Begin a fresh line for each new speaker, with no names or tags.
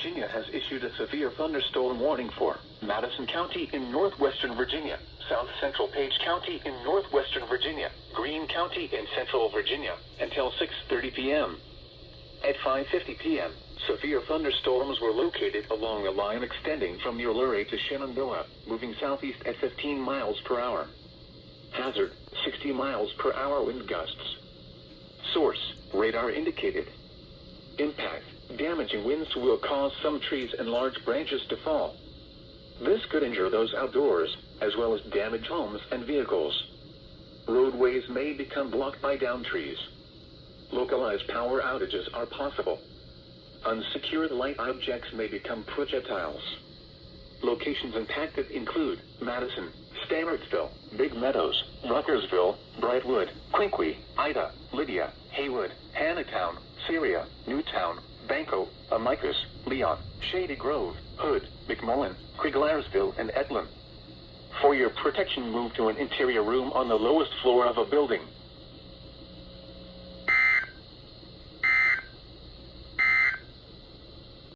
Virginia has issued a severe thunderstorm warning for Madison County in northwestern Virginia, South Central Page County in northwestern Virginia, Greene County in central Virginia, until 6:30 p.m. At 5:50 p.m., severe thunderstorms were located along a line extending from Uluru to Shenandoah, moving southeast at 15 miles per hour. Hazard, 60 miles per hour wind gusts. Source, radar indicated. Impact, damaging winds will cause some trees and large branches to fall. This could injure those outdoors, as well as damage homes and vehicles. Roadways may become blocked by downed trees. Localized power outages are possible. Unsecured light objects may become projectiles. Locations impacted include Madison, Stanardsville, Big Meadows, Ruckersville, Brightwood, Quinqui, Ida, Lydia, Haywood, Hannahtown, Syria, Newtown, Banco, Amicus, Leon, Shady Grove, Hood, McMullen, Criglarsville, and Edlin. For your protection, move to an interior room on the lowest floor of a building.